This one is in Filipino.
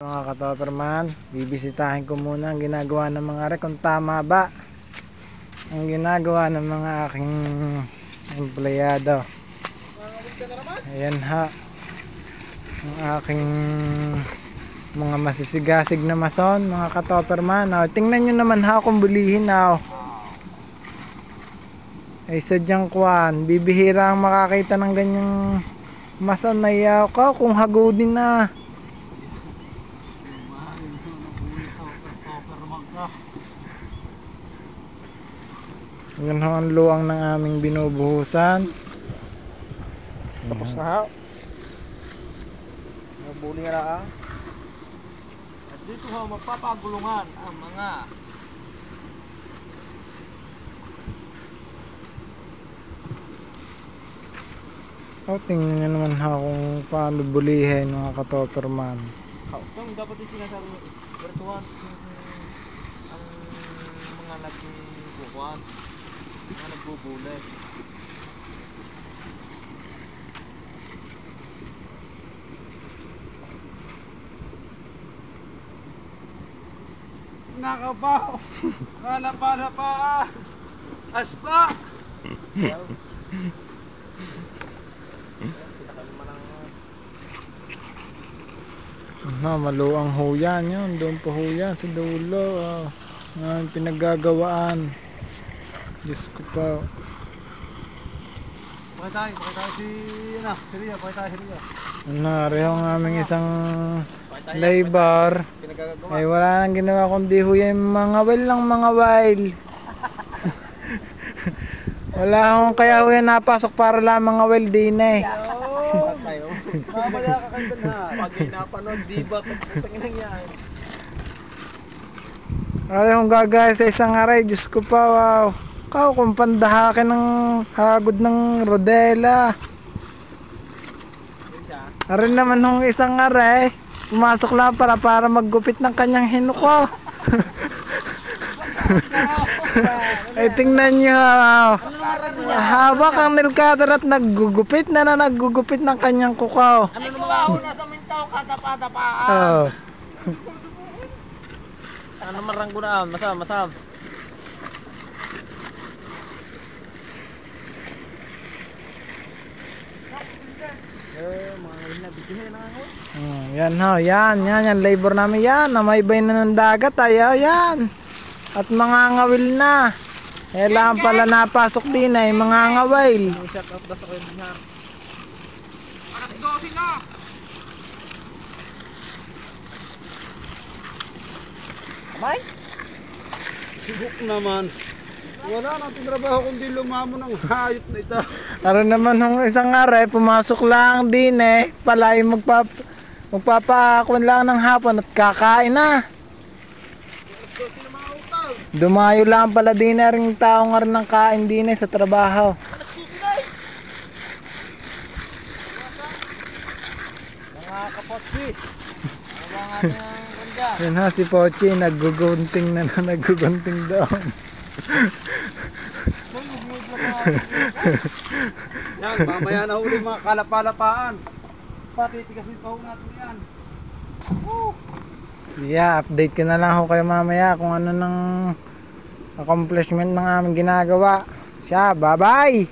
Mga ka-Topperman, bibisitahin ko muna ang ginagawa ng mga re kung tama ba ang ginagawa ng mga aking empleyado. Ayan ha, ang aking mga masisigasig na mason, mga ka-Topperman. Tingnan nyo naman ha kung bulihin na ay sadyang kuwan, bibihira ang makakita ng ganyang mason na iyaw ka kung hagodin na. Yan ho ang luang ng aming binubuhusan. Tapos na ha. Nabuli nga lang. At dito ho magpapagulungan ang mga tingnan nyo naman ha kung paano bulihin mga ka-Topperman. Itong dapat yung sinasabi mo virtual ang mga nagbukuan, mga nagbubulay. Nakabaw! Kalapa-lapa! Aspa! Maluang huyan yun, doon po huyan sa dulo. Pinaggagawaan. Diyos ko pa. Pakita tayo si Ria, pakita tayo si Ria. Reho ang aming isang labor. Ay wala nang ginawa kundi huyan mga well lang mga while. Wala akong kaya huyan napasok para lang mga well din eh. Mamaya ka kayo dun ha. Pag napanood, di ba kung putangin yan? Ay kung gagaya sa isang aray, Diyos ko pa, wow. Kau kung pandahakin ng hagod ng rodela. Aray naman nung isang aray, pumasok lang para maggupit ng kanyang hinuko. Ay tingnan nyo, hawak ang nilkadar at naggugupit ng kanyang kukaw. Ano naman nasa mintaw katapa-tapaan? Ano maranggo na, masam. Yan ho, yan labor namin yan, namaybay na ng dagat, ayaw yan. At mga ngawil na. Kailangan pala napasok din ay mga ngawil. Shout out daw sa kayo din ha. Anak 12 na! Kamay? Sibuk naman. Wala nang tinrabaho kundi lumamo ng hayop na ito. Karon naman nung isang araw, pumasok lang din eh. Palay magpapakwan lang ng hapon at kakain na. Dumayo lang pala din na rin tao nga rin ng kain din eh sa trabaho. Mga kapotsi. Yan ha si Pochi, naggugunting doon. Yan, mamaya na huli mga kalapalapaan. Patitigasin pa ho natin yan. Yeah, update ko na lang ho kayo mamaya kung ano ng accomplishment ng aming ginagawa. Bye bye!